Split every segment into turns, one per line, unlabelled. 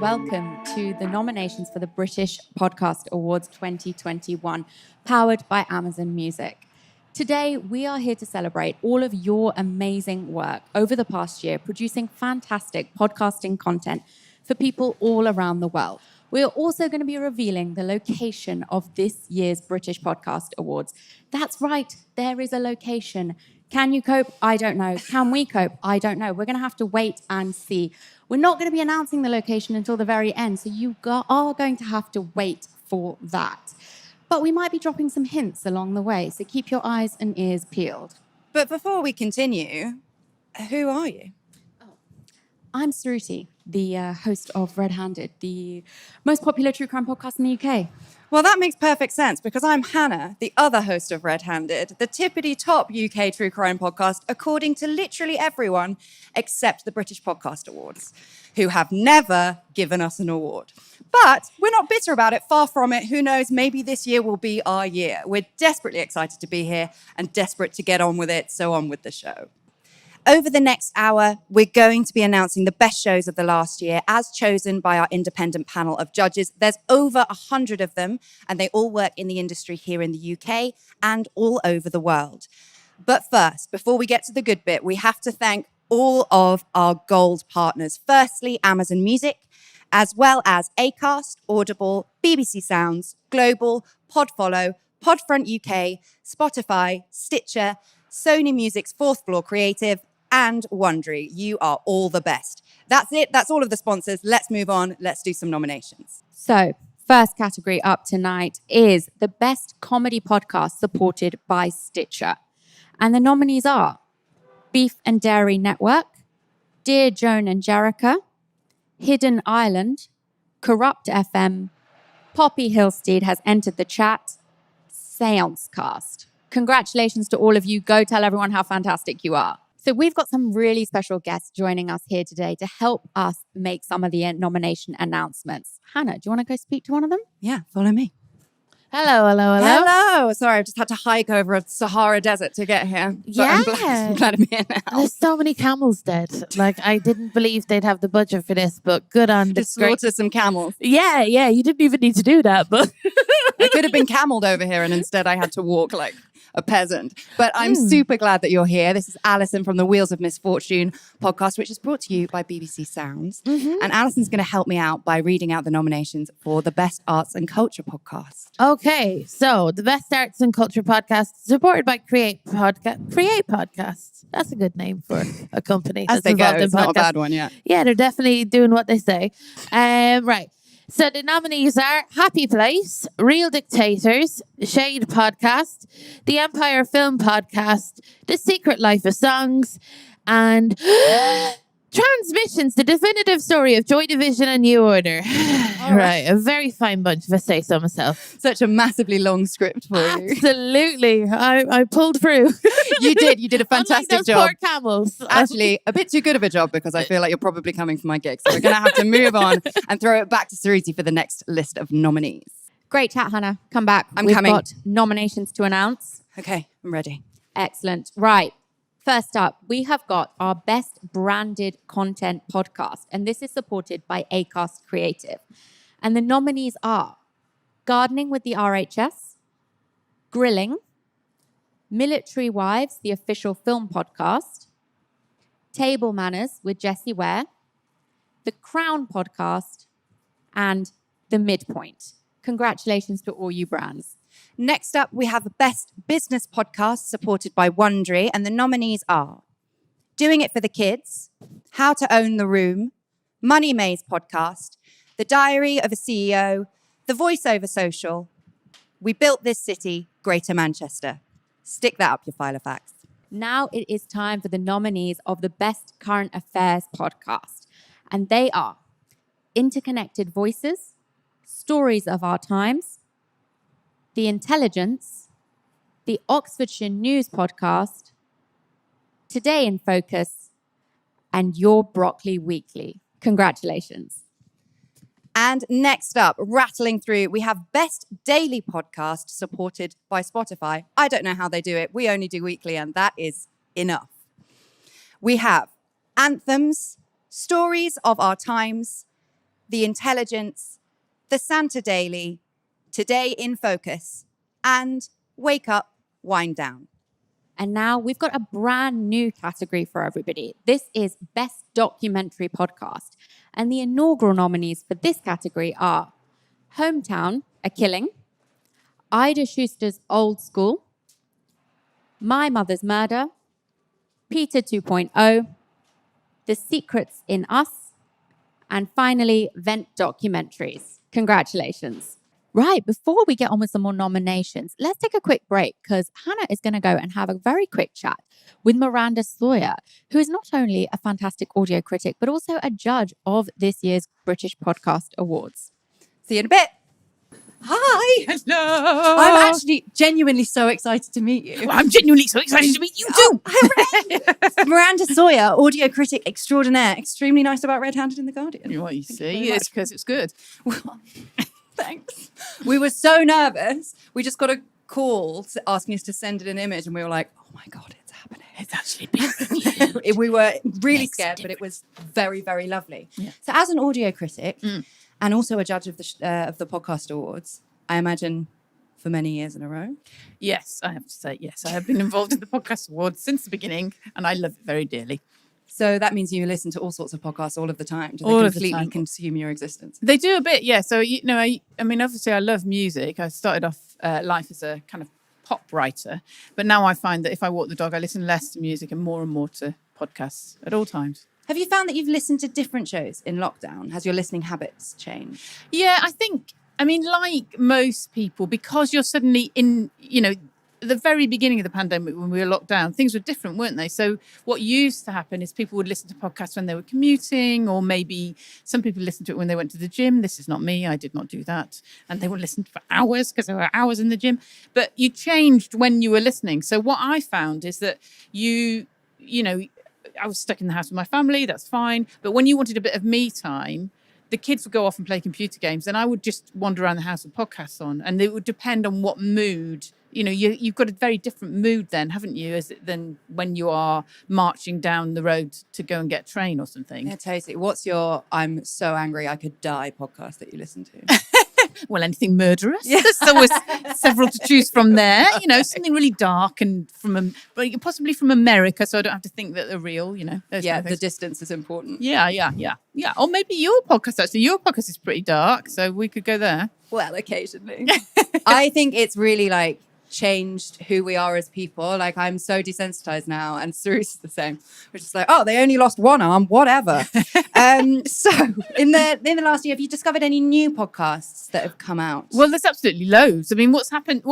welcome to the nominations for the British Podcast Awards 2021, powered by Amazon Music. Today, we are here to celebrate all of your amazing work over the past year, producing fantastic podcasting content for people all around the world. We are also going to be revealing the location of this year's British Podcast Awards. That's right, there is a location. Can you cope? I don't know. Can we cope? I don't know. We're going to have to wait and see. We're not going to be announcing the location until the very end, so you are going to have to wait for that. But we might be dropping some hints along the way, so keep your eyes and ears peeled.
But before we continue, who are you?
I'm Suruthi, the host of Red Handed, the most popular true crime podcast in the UK.
Well, that makes perfect sense because I'm Hannah, the other host of Red Handed, the tippity-top UK true crime podcast, according to literally everyone except the British Podcast Awards, who have never given us an award. But we're not bitter about it, far from it. Who knows, maybe this year will be our year. We're desperately excited to be here and desperate to get on with it, so on with the show. Over the next hour, we're going to be announcing the best shows of the last year as chosen by our independent panel of judges. There's over 100 of them, and they all work in the industry here in the UK and all over the world. But first, before we get to the good bit, we have to thank all of our gold partners. Firstly, Amazon Music, as well as Acast, Audible, BBC Sounds, Global, Podfollow, Podfront UK, Spotify, Stitcher, Sony Music's Fourth Floor Creative, and Wondery. You are all the best. That's it. That's all of the sponsors. Let's move on. Let's do some nominations.
So, first category up tonight is the best comedy podcast supported by Stitcher. And the nominees are Beef and Dairy Network, Dear Joan and Jericha, Hidden Island, Corrupt FM, Poppy Hillstead has entered the chat, Seancecast. Congratulations to all of you. Go tell everyone how fantastic you are. So we've got some really special guests joining us here today to help us make some of the nomination announcements. Hannah, do you want to go speak to one of them?
Yeah, follow me.
Hello.
Hello. Sorry, I've just had to hike over a Sahara desert to get here. So
Yeah.
I'm glad I'm here now.
There's so many camels dead. Like, I didn't believe they'd have the budget for this, but good on the
Just slaughter some camels.
Yeah, you didn't even need to do that, but
I could have been cameled over here and instead I had to walk like a peasant. But I'm super glad that you're here. This is Alison from the Wheels of Misfortune podcast, which is brought to you by BBC Sounds. And Alison's going to help me out by reading out the nominations for the Best Arts and Culture podcast.
Okay, so the Best Arts and Culture podcast supported by Create Podcasts. That's a good name for a company.
As they go, it's not a bad one, yeah.
Yeah, they're definitely doing what they say. Right. So the nominees are Happy Place, Real Dictators, Shade Podcast, The Empire Film Podcast, The Secret Life of Songs, and Transmissions, the definitive story of Joy Division and New Order. Right, a very fine bunch, if I say so myself.
Such a massively long script for you.
Absolutely. I pulled through.
You did a fantastic
Unlike those
job.
poor camels.
Actually, a bit too good of a job because I feel like you're probably coming for my gig. So we're going to have to move on and throw it back to Suruthi for the next list of nominees.
Great chat, Hannah. Come back.
We've coming.
Got nominations to announce.
Okay, I'm ready.
Excellent. Right. First up, we have got our best branded content podcast, and this is supported by Acast Creative. And the nominees are Gardening with the RHS, Grilling, Military Wives, the official film podcast, Table Manners with Jessie Ware, The Crown podcast, and The Midpoint. Congratulations to all you brands.
Next up, we have the Best Business Podcast supported by Wondery, and the nominees are Doing It for the Kids, How to Own the Room, Money Maze Podcast, The Diary of a CEO, The Voiceover Social, We Built This City, Greater Manchester. Stick that up your file of facts.
Now it is time for the nominees of the Best Current Affairs podcast, and they are Interconnected Voices, Stories of Our Times, The Intelligence, the Oxfordshire News Podcast, Today in Focus, and Your Broccoli Weekly. Congratulations.
And next up, rattling through, we have Best Daily Podcast supported by Spotify. I don't know how they do it. We only do weekly, and that is enough. We have Anthems, Stories of Our Times, The Intelligence, The Santa Daily, Today in Focus, and Wake Up, Wind Down.
And now we've got a brand new category for everybody. This is Best Documentary Podcast. And the inaugural nominees for this category are Hometown, A Killing, Ida Schuster's Old School, My Mother's Murder, Peter 2.0, The Secrets in Us, and finally, Vent Documentaries. Congratulations. Right, before we get on with some more nominations, let's take a quick break because Hannah is going to go and have a very quick chat with Miranda Sawyer, who is not only a fantastic audio critic, but also a judge of this year's British Podcast Awards.
See you in a bit. Hi.
Hello.
I'm actually genuinely so excited to meet you.
I'm genuinely so excited to meet you too.
Miranda Sawyer, audio critic extraordinaire, extremely nice about Red Handed in The Guardian.
What you see is because it's good.
Thanks. We were so nervous. We just got a call asking us to send in an image, and we were like, oh my God, it's happening.
It's actually been reviewed.
We were really scared, but it was very, very lovely. Yeah. So as an audio critic and also a judge of the Podcast Awards, I imagine for many years in a row.
Yes, I have to say, yes. I have been involved in the Podcast Awards since the beginning, and I love it very dearly.
So that means you listen to all sorts of podcasts all of the time. Do they completely consume your existence?
They do a bit, yeah. So, I mean, obviously I love music. I started off life as a kind of pop writer, but now I find that if I walk the dog, I listen less to music and more to podcasts at all times.
Have you found that you've listened to different shows in lockdown? Has your listening habits changed?
Yeah, I mean, like most people, because you're suddenly in, the very beginning of the pandemic when we were locked down, things were different, weren't they? So what used to happen is people would listen to podcasts when they were commuting, or maybe some people listened to it when they went to the gym. This is not me. I did not do that. And they would listen for hours because there were hours in the gym. But you changed when you were listening. So what I found is that I was stuck in the house with my family. That's fine. But when you wanted a bit of me time, the kids would go off and play computer games, and I would just wander around the house with podcasts on. And it would depend on what mood. You've got a very different mood then, haven't you, than when you are marching down the road to go and get a train or something.
Yeah, totally. What's your I'm so angry I could die podcast that you listen to?
Well, anything murderous. Yeah. There's always several to choose from there. Something really dark and possibly from America, so I don't have to think that they're real.
Yeah, the distance is important.
Yeah. Or maybe your podcast. Actually, your podcast is pretty dark, so we could go there.
Well, occasionally. I think it's really changed who we are as people. I'm so desensitized now, and Suru's the same. We're just they only lost one arm, whatever. So in the last year, have you discovered any new podcasts that have come out?
Well, there's absolutely loads. I mean, what happened,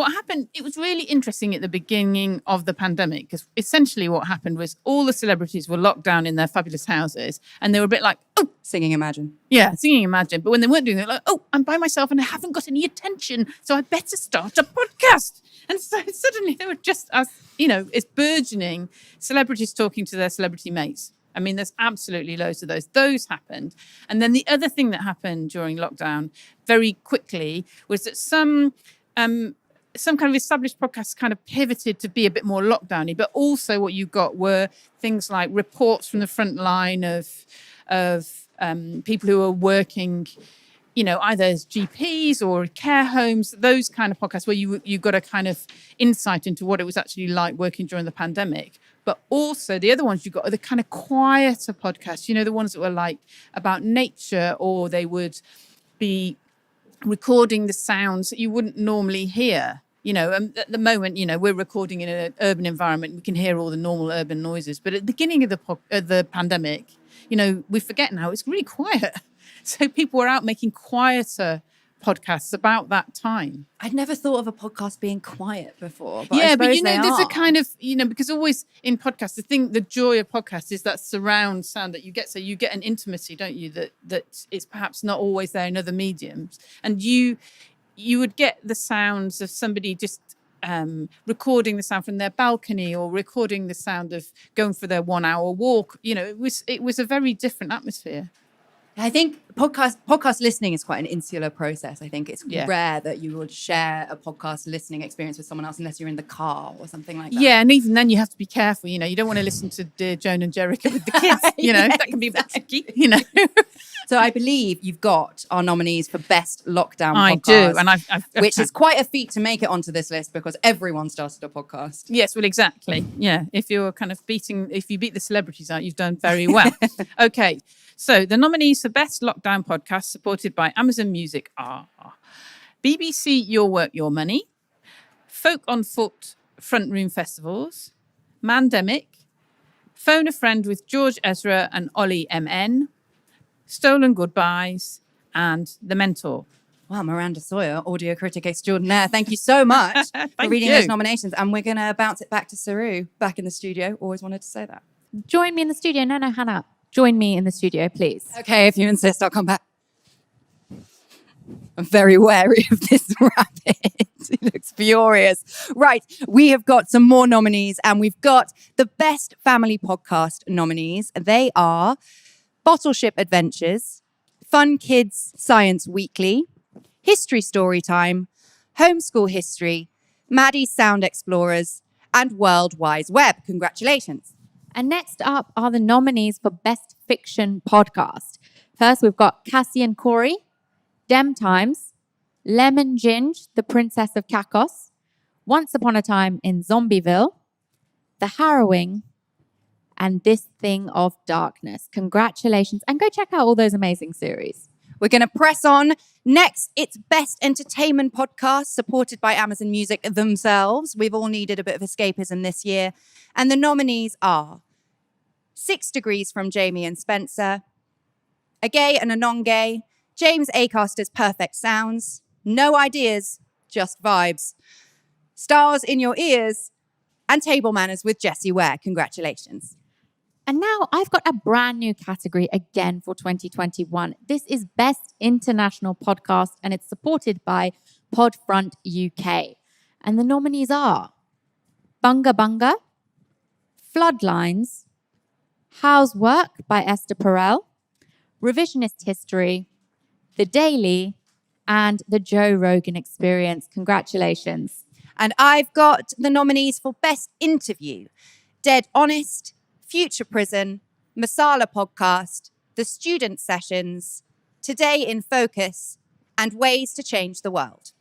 it was really interesting at the beginning of the pandemic, because essentially what happened was all the celebrities were locked down in their fabulous houses, and they were a bit like,
singing Imagine.
Yeah, singing Imagine. But when they weren't doing it, I'm by myself and I haven't got any attention, so I better start a podcast. And so suddenly they were just, it's burgeoning celebrities talking to their celebrity mates. I mean, there's absolutely loads of those. Those happened. And then the other thing that happened during lockdown very quickly was that some kind of established podcasts kind of pivoted to be a bit more lockdowny. But also what you got were things like reports from the front line of people who are working, either as GPs or care homes, those kind of podcasts where you got a kind of insight into what it was actually like working during the pandemic. But also the other ones you got are the kind of quieter podcasts, the ones that were about nature, or they would be recording the sounds that you wouldn't normally hear. At the moment, we're recording in an urban environment. We can hear all the normal urban noises. But at the beginning of the pandemic, we forget now, it's really quiet. So people were out making quieter podcasts about that time.
I'd never thought of a podcast being quiet before. But
yeah, but
there's
a kind of, because always in podcasts, the joy of podcasts is that surround sound that you get. So you get an intimacy, don't you, that is perhaps not always there in other mediums. And you would get the sounds of somebody just recording the sound from their balcony, or recording the sound of going for their 1 hour walk. It was a very different atmosphere.
I think podcast listening is quite an insular process. I think it's
Yeah.
rare that you would share a podcast listening experience with someone else unless you're in the car or something like that.
Yeah, and even then you have to be careful. You know, you don't want to listen to Dear Joan and Jericha with the kids. You know,
Yeah,
that can be a bit tricky. You know,
So I believe you've got our nominees for best lockdown
I
podcast.
do, and I've
which is quite a feat to make it onto this list because everyone started a podcast.
yes, well, exactly. Yeah, if you beat the celebrities out, you've done very well. Okay, so the nominees for best lockdown podcast supported by Amazon Music are BBC Your Work, Your Money, Folk on Foot Front Room Festivals, Mandemic, Phone a Friend with George Ezra and Ollie MN, Stolen Goodbyes, and The Mentor.
Wow, Miranda Sawyer, audio critic extraordinaire. Thank you so much for reading
you.
those nominations. And we're going to bounce it back to Saru, back in the studio. Always wanted to say that.
Join me in the studio. No, Hannah. Join me in the studio, please.
Okay, if you insist, I'll come back. I'm very wary of this rabbit. He looks furious. Right, we have got some more nominees, and we've got the best family podcast nominees. They are Bottleship Adventures, Fun Kids Science Weekly, History Storytime, Homeschool History, Maddie's Sound Explorers, and World Wise Web. Congratulations.
And next up are the nominees for Best Fiction Podcast. First, we've got Cassie and Corey, Dem Times, Lemon Ginge, The Princess of Kakos, Once Upon a Time in Zombieville, The Harrowing, and This Thing of Darkness. Congratulations. And go check out all those amazing series.
We're going to press on. Next, it's Best Entertainment Podcast, supported by Amazon Music themselves. We've all needed a bit of escapism this year. And the nominees are 6 Degrees from Jamie and Spencer, A Gay and a Non-Gay, James Acaster's Perfect Sounds, No Ideas, Just Vibes, Stars in Your Ears, and Table Manners with Jessie Ware. Congratulations.
And now I've got a brand new category again for 2021. This is Best International Podcast, and it's supported by Podfront UK. And the nominees are Bunga Bunga, Floodlines, How's Work by Esther Perel, Revisionist History, The Daily, and The Joe Rogan Experience. Congratulations.
And I've got the nominees for Best Interview, Dead Honest, Future Prison, Masala Podcast, The Student Sessions, Today in Focus, and Ways to Change the World.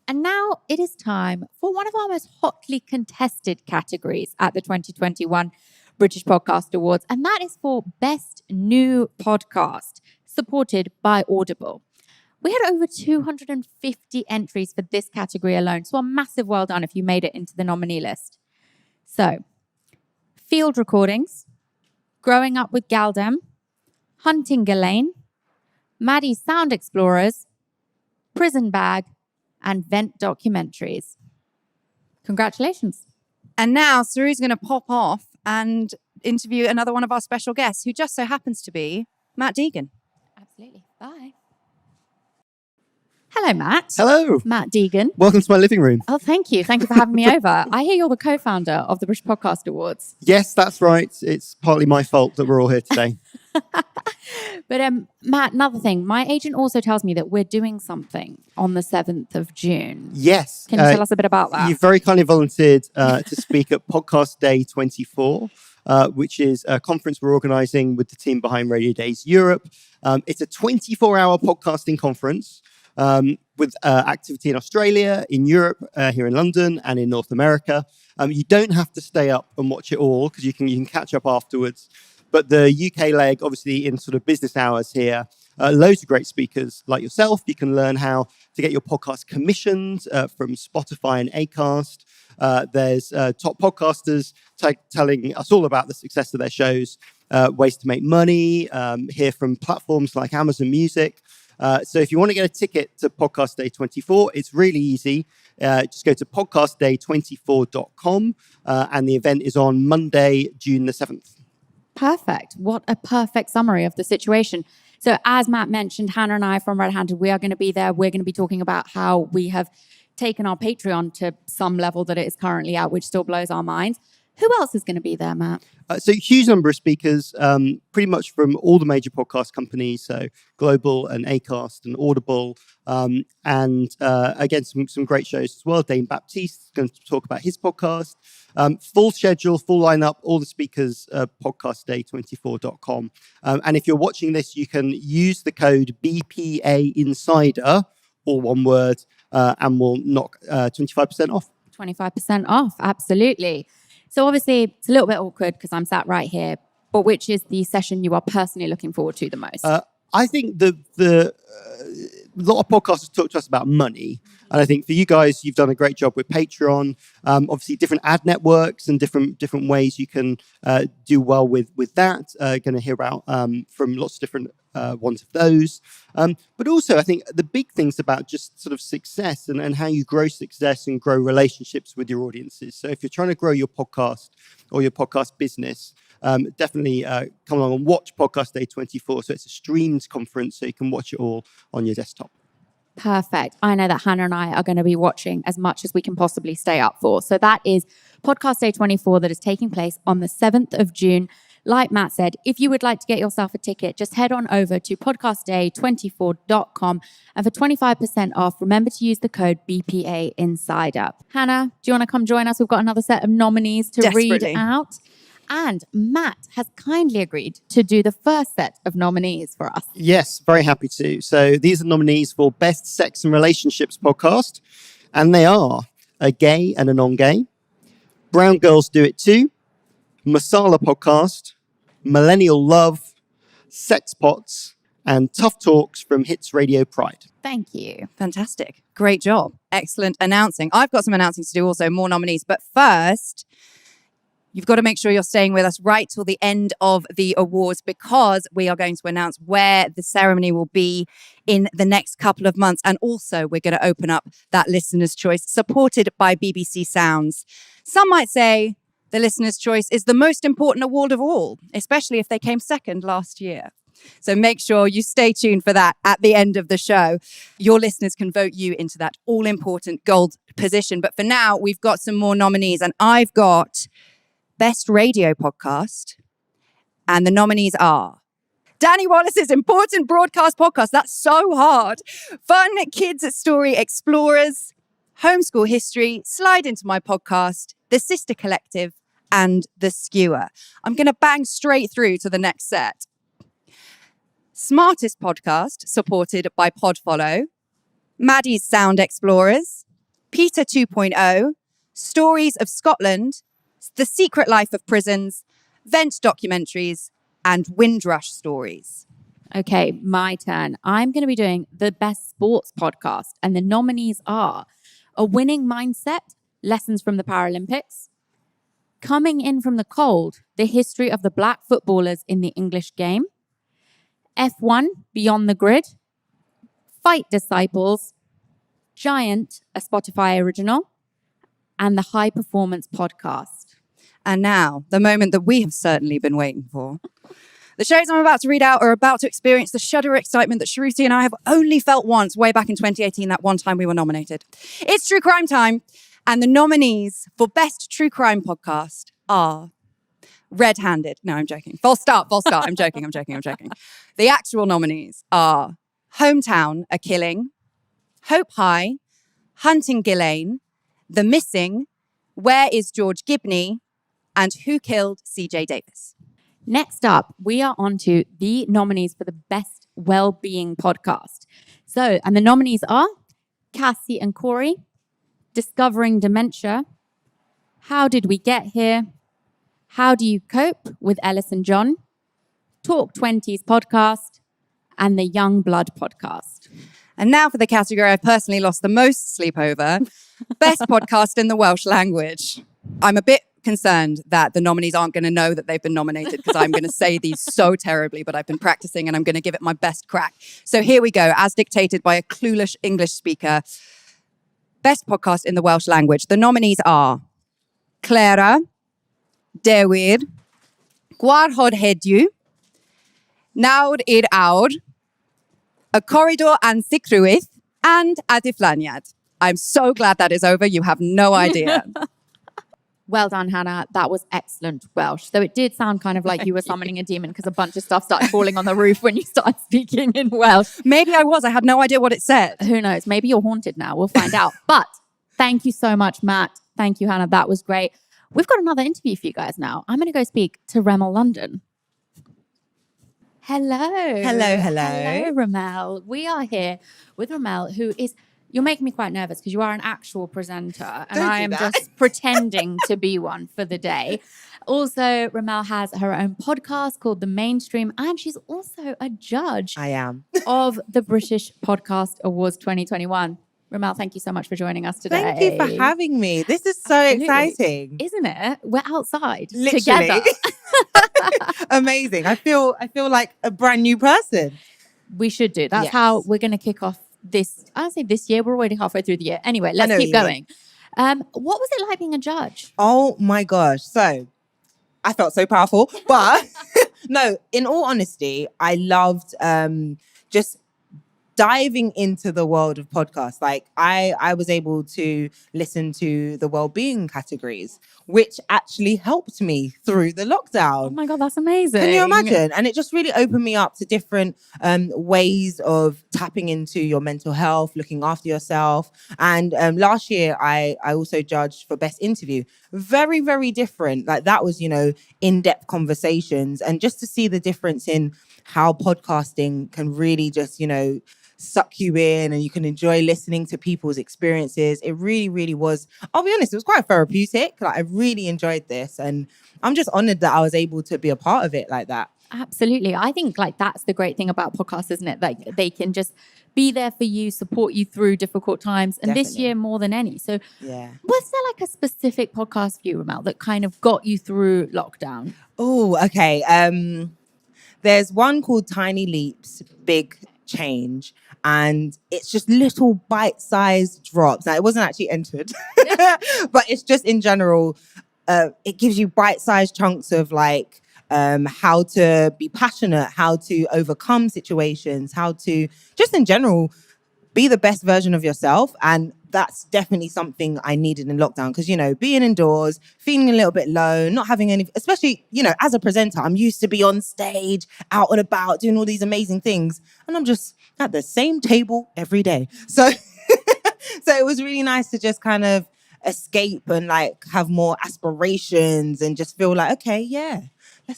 And now it is time for one of our most hotly contested categories at the 2021 British Podcast Awards, and that is for Best New Podcast, supported by Audible. We had over 250 entries for this category alone, so a massive well done if you made it into the nominee list. So, Field Recordings, Growing Up with Galdem, Hunting Ghislaine, Maddie's Sound Explorers, Prison Bag, and Vent Documentaries. Congratulations.
And now Saru's going to pop off and interview another one of our special guests, who just so happens to be Matt Deegan.
Absolutely. Bye. Hello, Matt.
Hello.
Matt Deegan.
Welcome to my living room.
Oh, thank you. Thank you for having me over. I hear you're the co-founder of the British Podcast Awards.
Yes, that's right. It's partly my fault that we're all here today.
But Matt, another thing. My agent also tells me that we're doing something on the 7th of June.
Yes.
Can you tell us a bit about that?
You very kindly volunteered to speak at Podcast Day 24, which is a conference we're organising with the team behind Radio Days Europe. It's a 24-hour podcasting conference with activity in Australia, in Europe, here in London, and in North America. You don't have to stay up and watch it all because you can catch up afterwards. But the UK leg, obviously in sort of business hours here, loads of great speakers like yourself. You can learn how to get your podcast commissioned from Spotify and Acast. There's top podcasters telling us all about the success of their shows, ways to make money, hear from platforms like Amazon Music. So if you want to get a ticket to Podcast Day 24, it's really easy. Just go to podcastday24.com and the event is on Monday, June the 7th.
Perfect. What a perfect summary of the situation. So as Matt mentioned, Hannah and I from Red Handed, we are going to be there. We're going to be talking about how we have taken our Patreon to some level that it is currently at, which still blows our minds. Who else is going to be there, Matt?
So huge number of speakers, pretty much from all the major podcast companies, so Global and Acast and Audible, and again some great shows as well. Dane Baptiste is going to talk about his podcast. Full schedule, full lineup, all the speakers, podcastday24.com. And if you're watching this, you can use the code BPA Insider, all one word, and we'll knock 25% off.
25% off, absolutely. So obviously it's a little bit awkward because I'm sat right here, but which is the session you are personally looking forward to the most?
I think a lot of podcasters talk to us about money. And I think for you guys, you've done a great job with Patreon. Obviously, different ad networks and different ways you can do well with that. Going to hear about from lots of different ones of those. But also, I think the big thing's about just sort of success and how you grow success and grow relationships with your audiences. So if you're trying to grow your podcast or your podcast business, definitely come along and watch Podcast Day 24. So it's a streamed conference, so you can watch it all on your desktop.
Perfect. I know that Hannah and I are going to be watching as much as we can possibly stay up for. So that is Podcast Day 24 that is taking place on the 7th of June. Like Matt said, if you would like to get yourself a ticket, just head on over to podcastday24.com. And for 25% off, remember to use the code BPA Insider. Hannah, do you want to come join us? We've got another set of nominees to read out. And Matt has kindly agreed to do the first set of nominees for us.
Yes, very happy to. So these are nominees for Best Sex and Relationships Podcast. And they are A Gay and a Non-Gay, Brown Girls Do It Too, Masala Podcast, Millennial Love, Sex Pots, and Tough Talks from Hits Radio Pride.
Thank you.
Fantastic. Great job. Excellent announcing. I've got some announcing to do also, more nominees. But first, you've got to make sure you're staying with us right till the end of the awards, because we are going to announce where the ceremony will be in the next couple of months. And also we're going to open up that listener's choice supported by BBC Sounds. Some might say the listener's choice is the most important award of all, especially if they came second last year. So make sure you stay tuned for that at the end of the show. Your listeners can vote you into that all-important gold position. But for now, we've got some more nominees, and I've got Best Radio Podcast, and the nominees are Danny Wallace's Important Broadcast Podcast. That's so hard. Fun Kids Story Explorers, Homeschool History, Slide Into My Podcast, The Sister Collective, and The Skewer. I'm going to bang straight through to the next set. Smartest Podcast, supported by Podfollow, Maddie's Sound Explorers, Peter 2.0, Stories of Scotland, The Secret Life of Prisons, Vent Documentaries, and Windrush Stories.
Okay, my turn. I'm going to be doing the Best Sports Podcast, and the nominees are A Winning Mindset, Lessons from the Paralympics, Coming In from the Cold, The History of the Black Footballers in the English Game, F1, Beyond the Grid, Fight Disciples, Giant, a Spotify original, and the High Performance Podcast.
And now, the moment that we have certainly been waiting for. The shows I'm about to read out are about to experience the shudder excitement that Shruti and I have only felt once, way back in 2018, that one time we were nominated. It's True Crime time, and the nominees for Best True Crime Podcast are Red-Handed. No, I'm joking. False start. I'm joking. The actual nominees are Hometown, A Killing, Hope High, Hunting Ghislaine, The Missing, Where is George Gibney, and Who Killed CJ Davis.
Next up, we are on to the nominees for the Best Wellbeing Podcast. So, and the nominees are Cassie and Corey, Discovering Dementia, How Did We Get Here, How Do You Cope with Ellis and John, Talk 20s Podcast, and the Young Blood Podcast.
And now for the category I've personally lost the most sleep over, Best Podcast in the Welsh Language. I'm a bit concerned that the nominees aren't going to know that they've been nominated, because I'm going to say these so terribly, but I've been practicing and I'm going to give it my best crack. So here we go, as dictated by a clueless English speaker. Best Podcast in the Welsh Language. The nominees are Clara, Dewir, Gwarhod Heddiw, Nawr i'r Awr, A Corridor Ansicrwydd, and A Diflaniad. I'm so glad that is over. You have no idea.
Well done, Hannah. That was excellent Welsh. Though it did sound kind of like you were summoning a demon because a bunch of stuff started falling on the roof when you started speaking in Welsh.
Maybe I was. I had no idea what it said.
Who knows? Maybe you're haunted now. We'll find out. But thank you so much, Matt. Thank you, Hannah. That was great. We've got another interview for you guys now. I'm going to go speak to Remel London. Hello.
Hello.
Hello, Ramel. We are here with Ramel, who is, you're making me quite nervous because you are an actual presenter and
Don't
I
do
am
that.
just pretending to be one for the day. Also, Ramel has her own podcast called The Mainstream, and she's also a judge
I am.
of the British Podcast Awards 2021. Ramel, thank you so much for joining us today.
Thank you for having me. This is so
Absolutely.
exciting.
Isn't it? We're outside
Literally.
together.
Amazing. I feel like a brand new person.
We should do. That's
Yes.
how we're going to kick off this. I'll say this year. We're already halfway through the year. Anyway, let's
know
keep
what you
going. What was it like being a judge?
Oh my gosh. So I felt so powerful. But no, in all honesty, I loved just diving into the world of podcasts. Like I was able to listen to the well-being categories, which actually helped me through the lockdown.
Oh my God, that's amazing.
Can you imagine? And it just really opened me up to different ways of tapping into your mental health, looking after yourself. And last year, I also judged for Best Interview. Very, very different. Like that was, in-depth conversations. And just to see the difference in how podcasting can really just, suck you in and you can enjoy listening to people's experiences. It really, really was, I'll be honest, it was quite therapeutic. Like I really enjoyed this and I'm just honored that I was able to be a part of it like that.
Absolutely. I think like that's the great thing about podcasts, isn't it? Like they can just be there for you, support you through difficult times. And this
Definitely.
year more than any. So
Yeah.
was there like a specific podcast for you, Ramel, that kind of got you through lockdown?
Oh, okay. There's one called Tiny Leaps, Big Change. And it's just little bite-sized drops. Now, it wasn't actually entered, but it's just in general, it gives you bite-sized chunks of like how to be passionate, how to overcome situations, how to just in general be the best version of yourself. And that's definitely something I needed in lockdown because, being indoors, feeling a little bit low, not having any, especially, as a presenter, I'm used to be on stage, out and about, doing all these amazing things. And I'm just at the same table every day. So, so it was really nice to just kind of escape and like have more aspirations and just feel like, okay, yeah,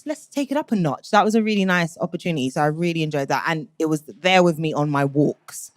let's take it up a notch. That was a really nice opportunity. So I really enjoyed that. And it was there with me on my walks.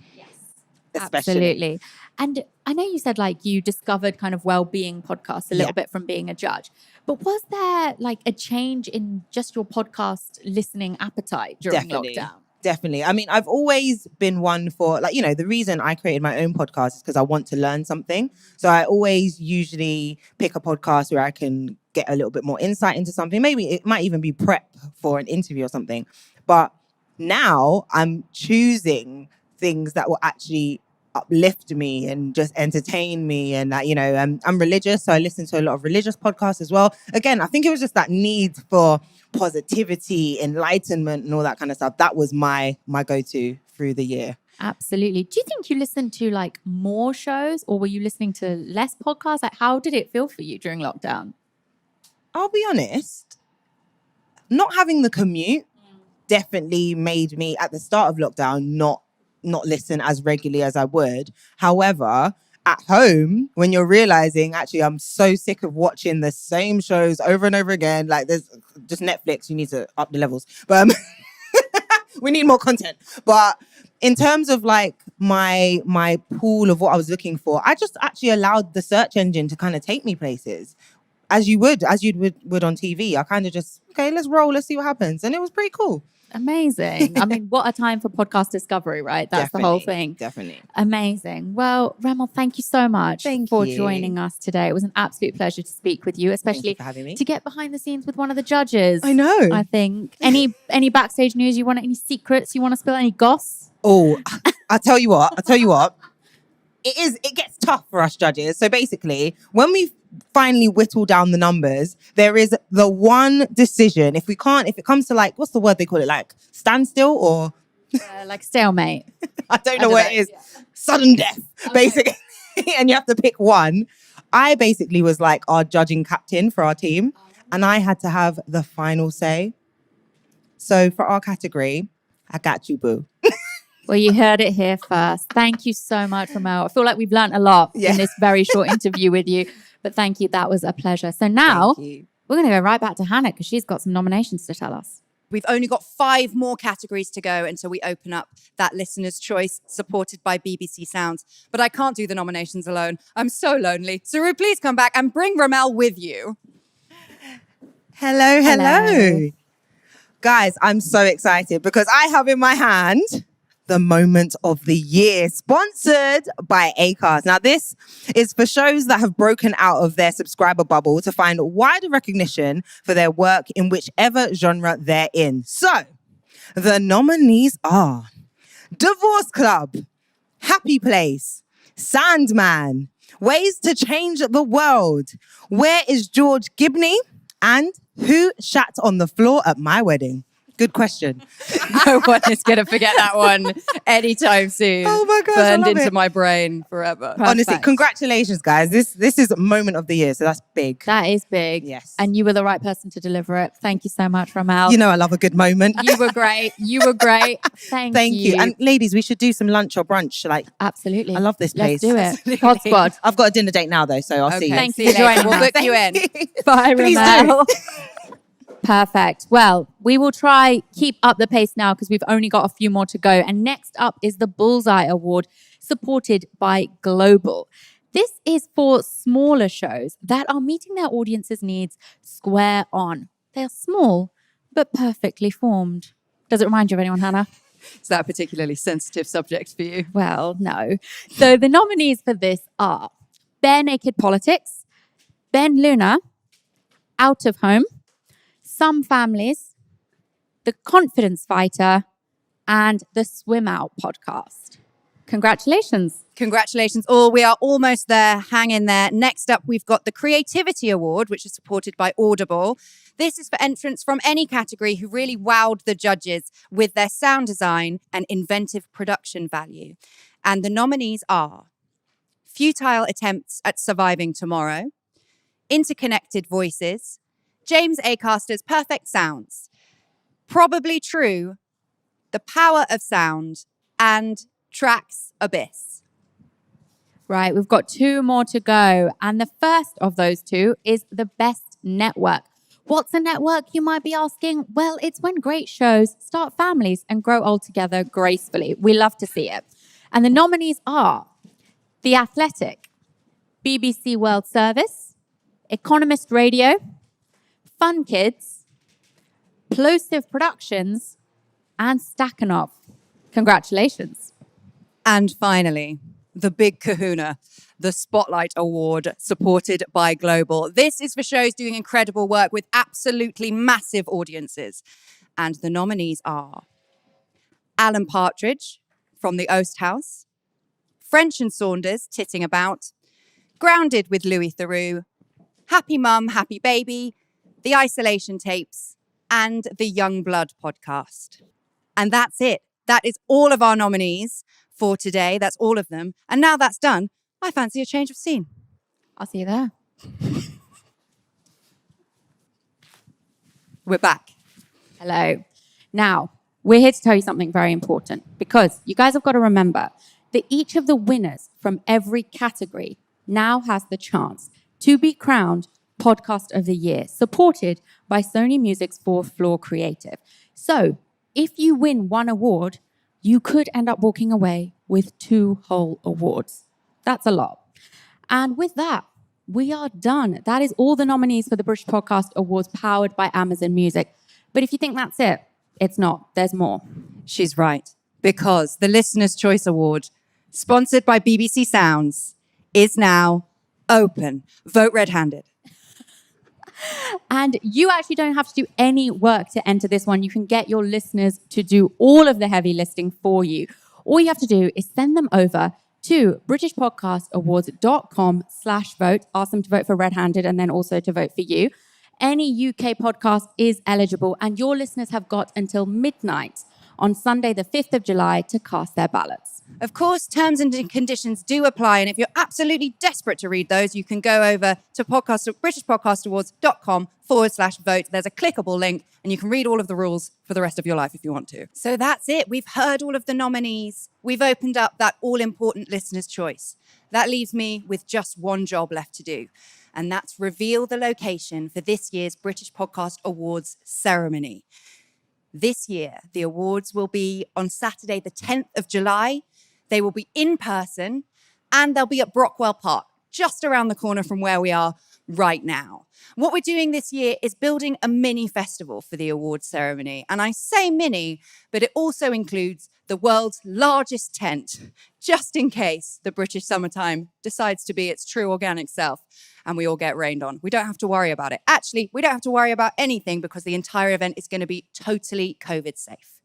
Especially.
Absolutely. And I know you said like you discovered kind of well-being podcasts a little bit from being a judge, but was there like a change in just your podcast listening appetite during lockdown?
Definitely. I mean, I've always been one for like, the reason I created my own podcast is because I want to learn something. So I always usually pick a podcast where I can get a little bit more insight into something. Maybe it might even be prep for an interview or something. But now I'm choosing things that will actually uplift me and just entertain me. And I'm religious, so I listen to a lot of religious podcasts as well. Again, I think it was just that need for positivity, enlightenment, and all that kind of stuff. That was my go-to through the year.
Absolutely. Do you think you listened to like more shows or were you listening to less podcasts? Like how did it feel for you during lockdown?
I'll be honest, not having the commute definitely made me at the start of lockdown not listen as regularly as I would. However, at home, when you're realizing, actually, I'm so sick of watching the same shows over and over again, like there's just Netflix, you need to up the levels. But we need more content. But in terms of like my pool of what I was looking for, I just actually allowed the search engine to kind of take me places. As you would on TV. I kind of just, okay, let's roll, let's see what happens. And it was pretty cool.
Amazing. I mean, what a time for podcast discovery, right? That's the whole thing.
Definitely.
Amazing. Well, Remel, thank you so much for joining us today. It was an absolute pleasure to speak with you, especially
for having me.
to get behind the scenes with one of the judges.
I know.
I think. Any backstage news you want, any secrets you want to spill, any goss?
Oh, I'll tell you what. It gets tough for us judges. So basically, when we finally whittle down the numbers, there is the one decision. If it comes to like, what's the word they call it? Like standstill or
Like stalemate.
I don't know what it is. Sudden death, basically. And you have to pick one. I basically was like our judging captain for our team, and I had to have the final say. So for our category, I got you, boo.
Well, you heard it here first. Thank you so much, Ramel. I feel like we've learned a lot in this very short interview with you. But thank you. That was a pleasure. So now we're going to go right back to Hannah because she's got some nominations to tell us.
We've only got 5 more categories to go until we open up that listener's choice supported by BBC Sounds. But I can't do the nominations alone. I'm so lonely. Saru, please come back and bring Ramel with you.
Hello. Guys, I'm so excited because I have in my hand the moment of the year, sponsored by Acast. Now, this is for shows that have broken out of their subscriber bubble to find wider recognition for their work in whichever genre they're in. So, the nominees are Divorce Club, Happy Place, Sandman, Ways to Change the World, Where is George Gibney, and Who Shat on the Floor at My Wedding? Good question.
No one is going to forget that one anytime soon.
Oh my gosh,
Burned
I love
into
it.
my brain forever.
Honestly, congratulations, guys. This is moment of the year, so that's big.
That is big.
Yes.
And you were the right person to deliver it. Thank you so much, Ramel.
You know I love a good moment.
You were great. You were great. Thank you.
And ladies, we should do some lunch or brunch. Like,
Absolutely.
I love this place.
Let's do it. Pod Squad.
I've got a dinner date now, though, so I'll see you.
Thank
See
you
you
for
later.
joining
We'll
us.
book you in.
Bye,
Please
Ramel. Perfect. Well, we will try keep up the pace now because we've only got a few more to go. And next up is the Bullseye Award, supported by Global. This is for smaller shows that are meeting their audience's needs square on. They're small, but perfectly formed. Does it remind you of anyone, Hannah?
Is that a particularly sensitive subject for you?
Well, no. So the nominees for this are Bare Naked Politics, Ben Luna, Out of Home, Some Families, The Confidence Fighter, and the Swim Out podcast. Congratulations.
Congratulations all. We are almost there. Hang in there. Next up, we've got the Creativity Award, which is supported by Audible. This is for entrants from any category who really wowed the judges with their sound design and inventive production value. And the nominees are Futile Attempts at Surviving Tomorrow, Interconnected Voices, James Acaster's Perfect Sounds, Probably True, The Power of Sound, and Tracks Abyss.
Right, we've got 2 more to go. And the first of those 2 is the Best Network. What's a network, you might be asking? Well, it's when great shows start families and grow old together gracefully. We love to see it. And the nominees are The Athletic, BBC World Service, Economist Radio, Fun Kids, Plosive Productions, and Stakhanov. Congratulations.
And finally, the big kahuna, the Spotlight Award, supported by Global. This is for shows doing incredible work with absolutely massive audiences. And the nominees are Alan Partridge from The Oast House, French and Saunders, Titting About, Grounded with Louis Theroux, Happy Mum, Happy Baby, The Isolation Tapes, and the Young Blood podcast. And that's it. That is all of our nominees for today. That's all of them. And now that's done, I fancy a change of scene.
I'll see you there.
We're back.
Hello. Now, we're here to tell you something very important because you guys have got to remember that each of the winners from every category now has the chance to be crowned Podcast of the Year, supported by Sony Music's 4th Floor Creative. So, if you win one award, you could end up walking away with 2 whole awards. That's a lot. And with that, we are done. That is all the nominees for the British Podcast Awards powered by Amazon Music. But if you think that's it, it's not. There's more.
She's right. Because the Listener's Choice Award, sponsored by BBC Sounds, is now open. Vote red-handed.
And you actually don't have to do any work to enter this one. You can get your listeners to do all of the heavy lifting for you. All you have to do is send them over to britishpodcastawards.com/vote. Ask them to vote for Red Handed and then also to vote for you. Any UK podcast is eligible and your listeners have got until midnight on Sunday, the 5th of July, to cast their ballots.
Of course, terms and conditions do apply. And if you're absolutely desperate to read those, you can go over to BritishPodcastAwards.com/vote. There's a clickable link and you can read all of the rules for the rest of your life if you want to. So that's it. We've heard all of the nominees. We've opened up that all-important listener's choice. That leaves me with just one job left to do. And that's reveal the location for this year's British Podcast Awards ceremony. This year, the awards will be on Saturday, the 10th of July. They will be in person and they'll be at Brockwell Park, just around the corner from where we are right now. What we're doing this year is building a mini festival for the awards ceremony. And I say mini, but it also includes the world's largest tent, just in case the British summertime decides to be its true organic self and we all get rained on. We don't have to worry about it. Actually, we don't have to worry about anything because the entire event is going to be totally COVID safe.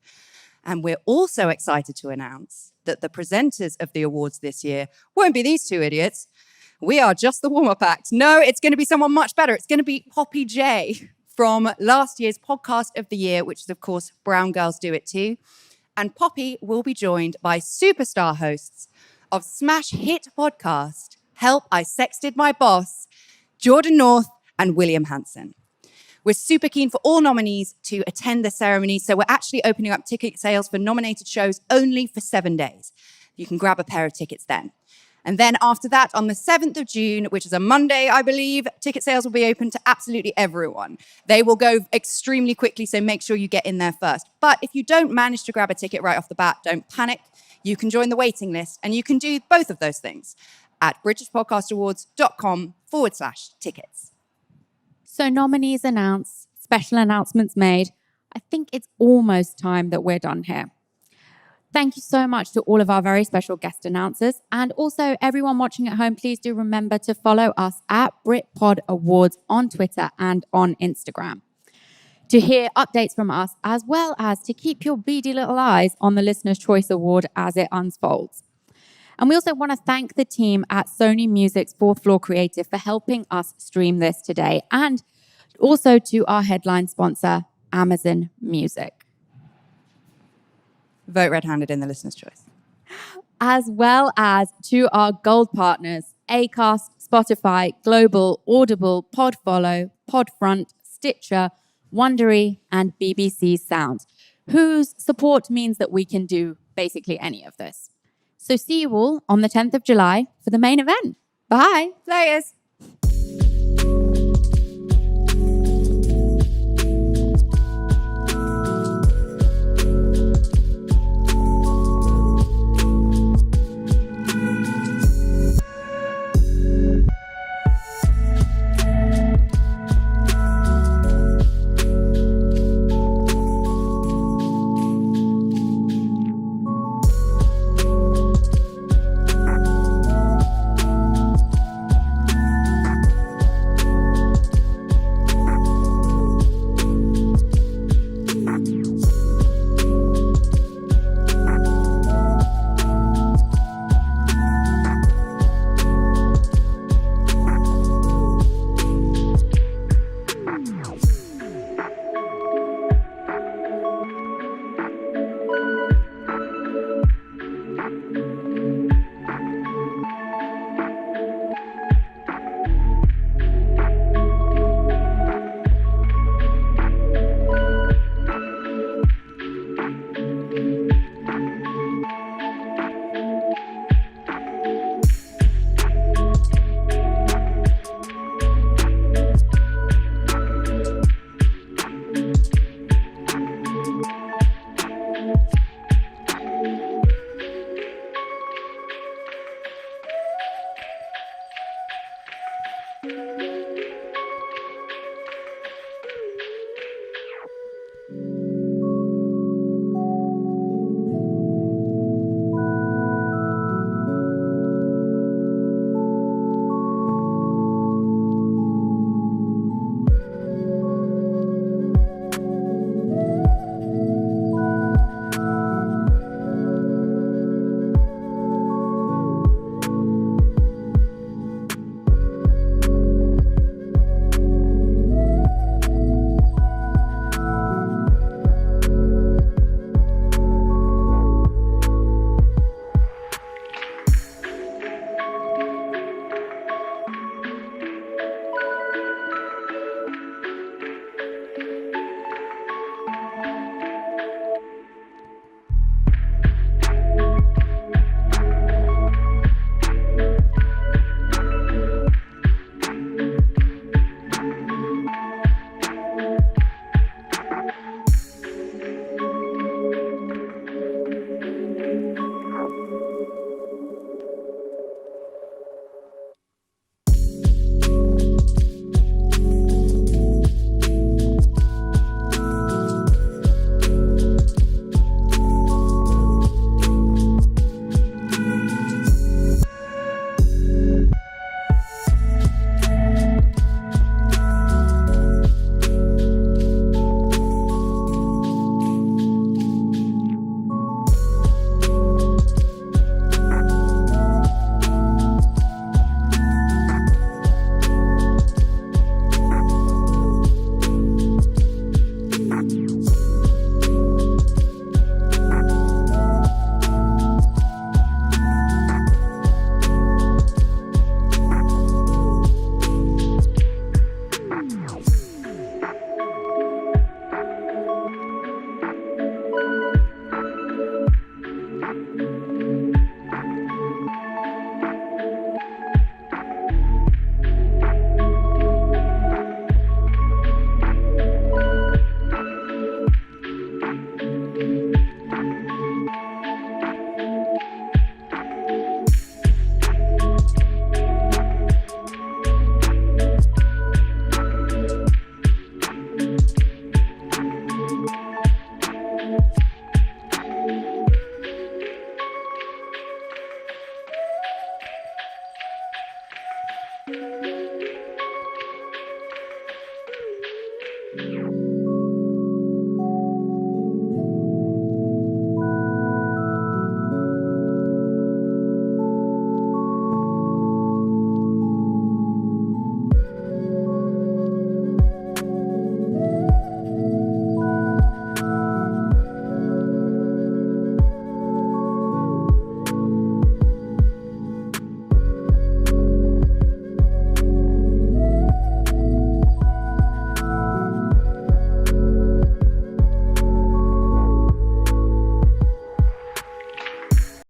And we're also excited to announce that the presenters of the awards this year won't be these two idiots. We are just the warm-up act. No, it's going to be someone much better. It's going to be Poppy J from last year's Podcast of the Year, which is, of course, Brown Girls Do It Too. And Poppy will be joined by superstar hosts of smash hit podcast, Help, I Sexted My Boss, Jordan North and William Hanson. We're super keen for all nominees to attend the ceremony, so we're actually opening up ticket sales for nominated shows only for 7 days. You can grab a pair of tickets then. And then after that, on the 7th of June, which is a Monday, I believe, ticket sales will be open to absolutely everyone. They will go extremely quickly, so make sure you get in there first. But if you don't manage to grab a ticket right off the bat, don't panic. You can join the waiting list, and you can do both of those things at BritishPodcastAwards.com/tickets.
So nominees announced, special announcements made. I think it's almost time that we're done here. Thank you so much to all of our very special guest announcers. And also everyone watching at home, please do remember to follow us at BritPod Awards on Twitter and on Instagram to hear updates from us, as well as to keep your beady little eyes on the Listener's Choice Award as it unfolds. And we also want to thank the team at Sony Music's Fourth Floor Creative for helping us stream this today, and also to our headline sponsor, Amazon Music.
Vote red-handed in the listener's choice.
As well as to our gold partners, Acast, Spotify, Global, Audible, Podfollow, Podfront, Stitcher, Wondery, and BBC Sounds, whose support means that we can do basically any of this. So see you all on the 10th of July for the main event. Bye.
Laters.